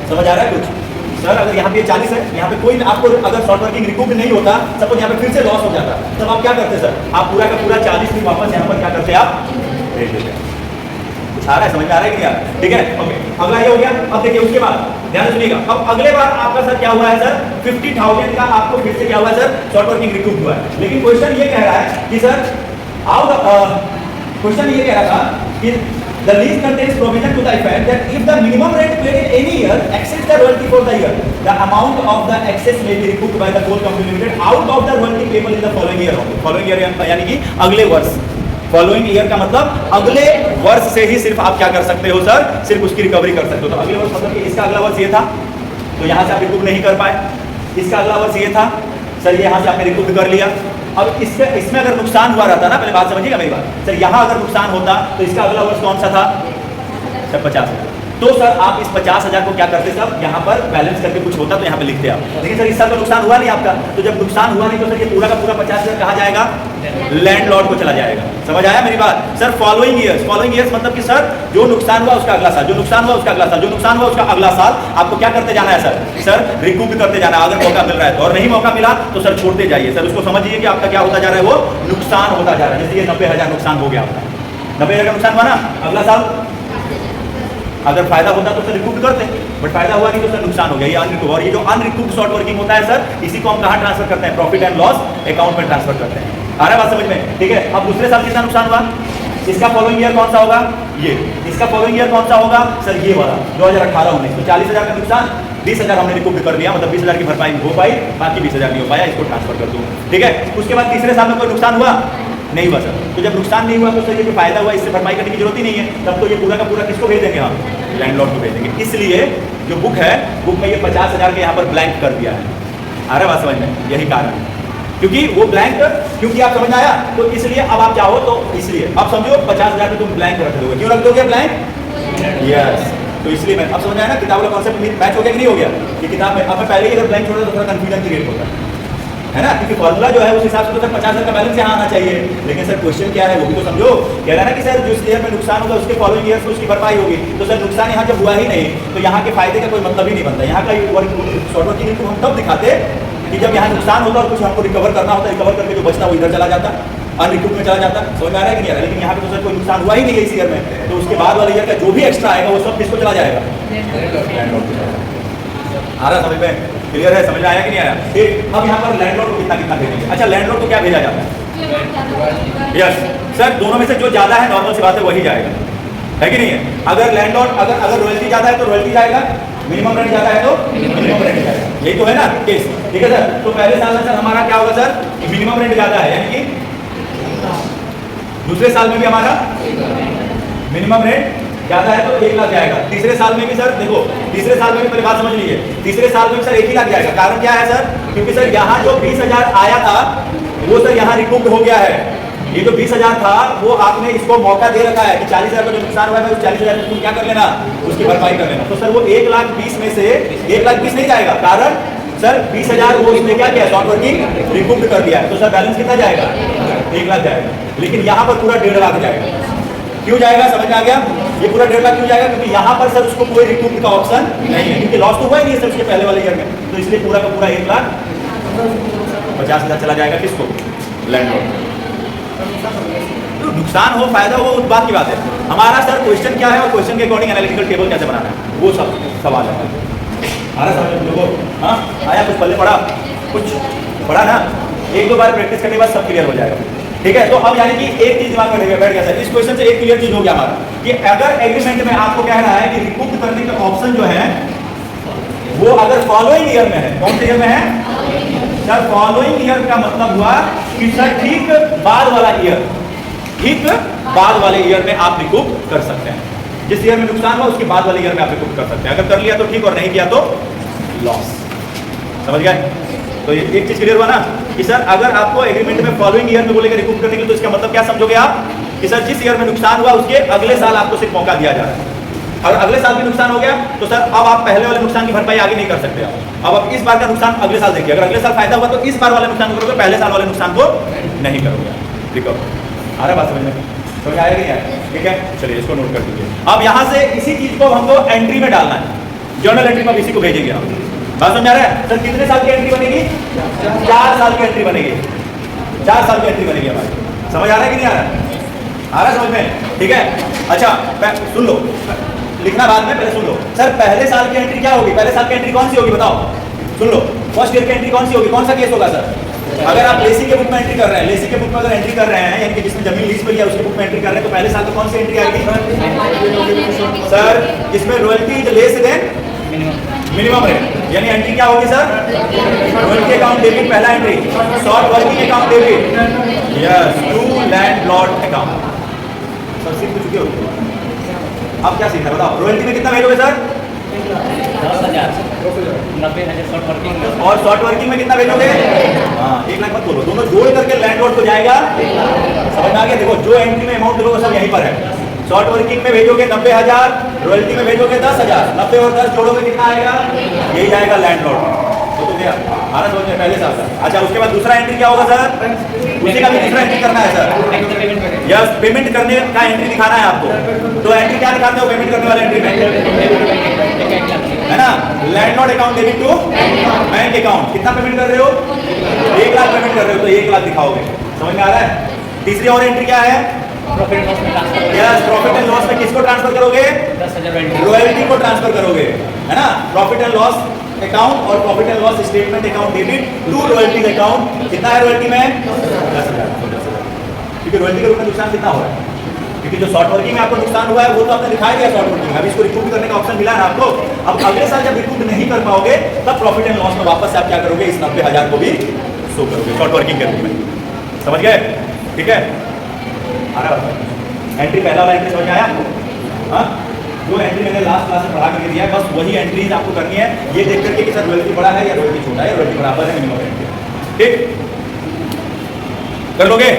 समझ आ रहा है कुछ सर, अगर यहाँ पे 40 है, यहाँ पे कोई आपको अगर शॉर्ट वर्किंग रिकूप नहीं होता, सपोज यहाँ पे फिर से लॉस हो जाता, तब आप क्या करते सर, आप पूरा का पूरा 40 भी वापस यहाँ पर क्या करते आप भेज देते। कुछ आ रहा है, समझ में आ रहा है कि नहीं आ रहा है, ठीक है ओके। अगला ये हो गया। अब देखिए उसके बाद ध्यान सुनिएगा, अब अगले बार आपका सर क्या हुआ है सर 50,000 का आपको फिर से क्या हुआ है सर शॉर्ट वर्किंग रिकूप हुआ है, लेकिन क्वेश्चन ये कह रहा है कि सर क्वेश्चन ये कह रहा था कि the lease contains provision to the effect that if the minimum rent paid in any year exceeds the royalty for the year, the amount of the excess may be recouped by the coal company limited out of the royalty payable in the following year only। following year यानी कि अगले वर्ष, following year का मतलब अगले वर्ष से ही सिर्फ आप क्या कर सकते हो सर, सिर्फ उसकी रिकवरी कर सकते हो। तो अगले वर्ष मतलब कि इसका अगला वर्ष ये था तो यहाँ से आप रिकूप नहीं कर पाए, इसका अगला वर्ष ये था सर, ये यहाँ से आपने रिकूप कर लिया। अब इसमें अगर नुकसान हुआ रहता ना, पहले बात समझिएगा मेरी बात सर, यहाँ अगर नुकसान होता तो इसका अगला वर्ष कौन सा था सर 50,000। तो सर आप इस 50,000 को क्या करते सब यहाँ पर बैलेंस करके कुछ होता तो यहाँ पे लिखते आप, लेकिन सर इस साल तो नुकसान हुआ नहीं आपका, तो जब नुकसान हुआ नहीं तो सर ये पूरा का पूरा 50,000 कहाँ जाएगा लैंडलॉर्ड को चला जाएगा। समझ आया मेरी बात सर। फॉलोइंग ईयर्स मतलब कि सर जो नुकसान हुआ उसका अगला साल, जो नुकसान हुआ उसका अगला साल, जो नुकसान हुआ उसका अगला साल आपको क्या करते जाना है सर रिकूप करते जाना है। अगर मौका मिल रहा है तो, और नहीं मौका मिला तो सर छोड़ते जाइए सर, उसको समझिए कि आपका क्या होता जा रहा है वो नुकसान होता जा रहा है। जैसे ये 90,000 नुकसान हो गया आपका, 90,000 का नुकसान हुआ ना, अगला साल अगर फायदा होता तो सर रिकूप करते, बट फायदा हुआ नहीं तो सर नुकसान हो गया, ये अनरिकूप। और ये जो अनरिकूप शॉर्ट वर्किंग होता है सर, इसी को हम कहाँ ट्रांसफर करते हैं प्रॉफिट एंड लॉस अकाउंट में ट्रांसफर करते हैं। आ रहा है बात समझ में, ठीक है। अब दूसरे साल कितना नुकसान हुआ, इसका फॉलोइंग ईयर कौन सा होगा ये, इसका फॉलोइंग ईयर कौन सा होगा सर ये वाला 2018-19। तो 40,000 का नुकसान 20,000 हमने रिकूप कर लिया, मतलब 20,000 की भरपाई हो पाई, बाकी 20,000 नहीं हो पाया, इसको ट्रांसफर कर दूँ, ठीक है। उसके बाद तीसरे साल में कोई नुकसान हुआ नहीं हुआ सर, तो जब नुकसान नहीं हुआ तो सर ये जो फायदा हुआ इससे भरपाई करने की जरूरत ही नहीं है, तब तो ये पूरा का पूरा किसको भेज देंगे हम लैंडलॉर्ड को भेज देंगे। इसलिए जो बुक है बुक में ये 50,000 के यहाँ पर ब्लैंक कर दिया है। आ रहा बात समझ में, यही कारण है, क्योंकि वो ब्लैंक क्योंकि आप समझ आया तो इसलिए अब आप चाहो तो इसलिए अब समझो 50,000 में तुम ब्लैंक रख दोगे, क्यों रख दोगे ब्लैंक यस, तो इसलिए मैं अब समझ आया ना किताब का कॉन्सेप्ट मैच हो गया कि नहीं हो गया। ये किताब में अब मैं पहले ही अगर ब्लैंक छोड़ा तो थोड़ा कंफ्यूजन क्रिएट होता है ना, क्योंकि फॉर्मूला जो है उस हिसाब से तो सर 50,000 का बैलेंस यहाँ आना चाहिए, लेकिन सर क्वेश्चन क्या है वो भी तो समझो। कह रहा है ना कि सर जिस ईयर में नुकसान होगा उसके फॉलोइंग ईयर से उसकी भरपाई होगी, तो सर नुकसान यहाँ जब हुआ ही नहीं तो यहाँ के फायदे का कोई मतलब ही नहीं बनता। यहाँ का शॉर्ट वर्किंग इनको हम तब दिखाते कि जब यहाँ नुकसान होता और कुछ हमको रिकवर करना होता, रिकवर करके जो बचता वो इधर चला जाता, अनरिकूप में चला जाता। समझ में आ रहा है कि नहीं आ रहा, लेकिन यहाँ पे तो सर कोई नुकसान हुआ ही नहीं है इस ईयर में, तो उसके बाद वाले ईयर का जो भी एक्स्ट्रा आएगा वो सब किसको चला जाएगा आ रहा समझ में, क्लियर है, समझ में आया कि नहीं आया। ठीक, अब यहाँ पर लैंडलॉर्ड को कितना कितना भेजेंगे। अच्छा लैंडलॉर्ड को क्या भेजा जाता है यस सर, दोनों में से जो ज्यादा है नॉर्मल सी बात है वही जाएगा, है कि नहीं है। अगर लैंडलॉर्ड अगर रॉयल्टी ज्यादा है तो रॉयल्टी जाएगा, मिनिमम रेंट ज्यादा है तो मिनिमम रेंट जाएगा, यही तो है ना केस, ठीक है सर। तो पहले साल में सर हमारा क्या होगा सर मिनिमम रेंट ज्यादा है, यानी कि दूसरे साल में भी हमारा मिनिमम रेंट ज्यादा है तो 1 लाख जाएगा। तीसरे साल में भी सर देखो, तीसरे साल में भी पहले बात समझ लीजिए, तीसरे साल में भी सर 1 ही लाख जाएगा। कारण क्या है सर, क्योंकि सर यहाँ जो 20,000 आया था वो सर यहाँ रिकूप्ड हो गया है, ये जो 20,000 था वो आपने इसको मौका दे रखा है कि 40,000 का जो नुकसान हुआ है उस 40,000 में तुम क्या कर लेना, उसकी भरपाई कर लेना। तो सर वो 1,20,000 में से 1,20,000 नहीं जाएगा, कारण सर 20,000 वो इसने क्या किया, शॉर्ट वर्किंग रिकूप्ड कर दिया है। तो सर बैलेंस कितना जाएगा, 1,00,000 जाएगा। लेकिन यहाँ पर पूरा 1,50,000 जाएगा। क्यों जाएगा, समझ में आ गया? ये पूरा 1,50,000 क्यों जाएगा? क्योंकि यहाँ पर सर उसको कोई रिकूप का ऑप्शन नहीं है, क्योंकि लॉस तो हुआ ही नहीं है सर उसके पहले वाले ईयर में। तो इसलिए पूरा का पूरा 1,50,000 चला जाएगा किसको, लैंडलॉर्ड। तो नुकसान हो फायदा हो उस बात की बात है। हमारा सर क्वेश्चन क्या है और क्वेश्चन के अकॉर्डिंग एनालिटिकल टेबल कैसे बनाना है, वो सब सवाल है हमारा। समझ लोगों, हाँ आया कुछ पहले पढ़ा, कुछ पढ़ा ना, 1-2 बार प्रैक्टिस करने के बाद सब क्लियर हो जाएगा। ठीक है, तो अब यानी कि एक चीज दिमाग में बैठ गया सर, इस क्वेश्चन से एक क्लियर चीज हो गया हमारा कि अगर एग्रीमेंट में आपको कह रहा है कि रिकूप करने का ऑप्शन जो है वो अगर फॉलोइंग ईयर में है, कौन से ईयर में है सर, फॉलोइंग ईयर का मतलब हुआ कि सर ठीक बाद वाला ईयर, ठीक बाद वाले ईयर में आप रिकूप कर सकते हैं। जिस ईयर में नुकसान हुआ उसके बाद वाले ईयर में आप रिकूप कर सकते हैं। अगर कर लिया तो ठीक और नहीं किया तो लॉस। समझ गए? तो ये एक चीज क्लियर हुआ ना कि सर अगर आपको एग्रीमेंट में फॉलोइंग ईयर में बोलेगा रिकूप करने के लिए, तो इसका मतलब क्या समझोगे आप कि सर जिस ईयर में नुकसान हुआ उसके अगले साल आपको सिर्फ मौका दिया जा रहा है। और अगले साल भी नुकसान हो गया तो सर अब आप पहले वाले नुकसान की भरपाई आगे नहीं कर सकते। अब इस बार का नुकसान अगले साल देखिए, अगर अगले साल फायदा हुआ तो इस बार वाले नुकसान को करोगे, पहले साल वाले नुकसान को नहीं करोगे। रिकवर आ रहा बात समझ में? समझ आएगा नहीं आएगा? ठीक है, चलिए इसको नोट कर दीजिए। अब यहाँ से इसी चीज को हमको एंट्री में डालना है, जर्नल एंट्री में इसी को भेजेंगे हम। बात समझ आ रहा है सर? कितने साल की एंट्री बनेगी, 4 साल की एंट्री बनेगी, 4 साल की एंट्री बनेगी हमारी। समझ आ रहा है कि नहीं आ रहा है? आ रहा है समझ में? ठीक है, अच्छा सुन लो, लिखना बाद में, पहले सुन लो। सर पहले साल की एंट्री क्या होगी, पहले साल की एंट्री कौन सी होगी बताओ, सुन लो। फर्स्ट ईयर की एंट्री कौन सी होगी, कौन सा केस होगा सर? अगर आप लेसी के बुक में एंट्री कर रहे हैं, लेसी के बुक में अगर एंट्री कर रहे हैं यानी कि जिसमें जमीन लीज पर लिया उसके बुक में एंट्री कर रहे हैं, तो पहले साल में कौन सी एंट्री आएगी सर, जिसमें royalty is less than minimum rate, यानी एंट्री क्या होगी सर, रॉयल्टी अकाउंट डेबिट पहला entry, short working account debit, yes, to landlord account. Sir सीख चुके हो, अब क्या सीखना है बताओ? रॉयल्टी में कितना भेजोगे सर, 10,000, 90,000 शॉर्ट वर्किंग, और शॉर्ट वर्किंग में कितना भेजोगे? हाँ 1,00,000 मत बोलो, दोनों जोड़ करके लैंडलॉर्ड को जाएगा। समझ में आ गया? देखो जो एंट्री में अमाउंट देखोगे सब यहीं पर है। शॉर्ट वर्किंग में भेजोगे 90,000, रॉयल्टी में भेजोगे 10,000, 90 और 10 जोड़ोगे कितना आएगा, यही जाएगा लैंडलॉर्ड। तो गया आना समझ में पहले साल का। अच्छा उसके बाद दूसरा एंट्री क्या होगा सर, उसी का भी दूसरा एंट्री करना है सर, यस पेमेंट करने का एंट्री दिखाना है आपको। तो एंट्री क्या दिखाते हो पेमेंट करने वाले एंट्री में, है ना, landlord account debit to bank account, कितना पेमेंट कर रहे हो, 1,00,000 पेमेंट कर रहे हो तो 1,00,000 दिखाओगे। समझ में आ रहा है? तीसरी और एंट्री क्या है, प्रॉफिट एंड लॉस में transfer, yes profit and loss में किसको ट्रांसफर करोगे, 10,000 रॉयल्टी को ट्रांसफर करोगे, है ना। प्रॉफिट एंड लॉस अकाउंट और profit and loss statement account debit to royalty account, कितना है रॉयल्टी में 10,000, क्योंकि रॉयल्टी के रूप में नुकसान कितना हो रहा है, क्योंकि जो शॉर्ट वर्किंग में आपको नुकसान हुआ है वो तो आपने दिखाया गया शॉर्ट वर्किंग, अभी इसको रिकूप करने का ऑप्शन मिला है आपको। अब अगले साल जब रिकूप नहीं कर पाओगे तब प्रॉफिट एंड लॉस में वापस से आप क्या करोगे, इस 90,000 को भी शो करोगे शॉर्ट वर्किंग के रूप में। समझ गए? ठीक है, एंट्री पहला वाला एंट्री समझ में आया आपको? हाँ, जो एंट्री मैंने लास्ट क्लास में पढ़ा करके दिया है बस वही एंट्रीज आपको करनी है, ये देख करके कि सर रॉयल्टी बड़ा है या रॉयल्टी छोटा है, रॉयल्टी बराबर है मिनिमम एंट्री। ठीक कर लोगे?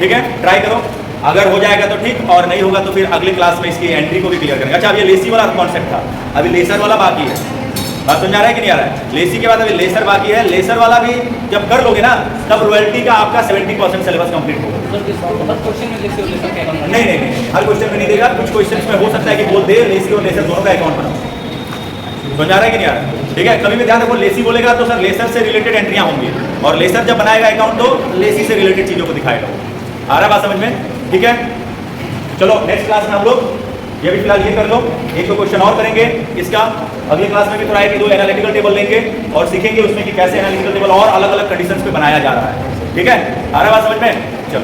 ठीक है, ट्राई करो, अगर हो जाएगा तो ठीक, और नहीं होगा तो फिर अगली क्लास में इसकी एंट्री को भी क्लियर करेंगे। अच्छा अब ये लेसी वाला कॉन्सेप्ट था, अभी लेसर वाला बाकी है। बात समझ आ रहा है कि नहीं आ रहा है? लेसी के बाद अभी लेसर बाकी है, लेसर वाला भी जब कर लोगे ना तब रॉयल्टी का आपका 70% सिलेबस कंप्लीट होगा। नहीं नहीं नहीं, हर क्वेश्चन में नहीं देगा, कुछ क्वेश्चन में हो सकता है कि बोल दे लेसी और लेसर दोनों का अकाउंट बनाओ। समझ आ रहा है कि नहीं आ रहा है? ठीक है, कभी भी ध्यान रखो, लेसी बोलेगा तो सर लेसर से रिलेटेड एंट्रियां होंगी, और लेसर जब बनाएगा अकाउंट तो लेसी से रिलेटेड चीजों को दिखाएगा। आ रहा है बात समझ में? ठीक है, चलो नेक्स्ट क्लास में हम लोग ये भी फिलहाल ये कर लो, एक दो क्वेश्चन और करेंगे इसका। अगली क्लास में भी थोड़ा एक दो एनालिटिकल टेबल लेंगे और सीखेंगे उसमें कि कैसे एनालिटिकल टेबल और अलग अलग कंडीशंस पे बनाया जा रहा है। ठीक है, आ रहा है बात समझ में? चलो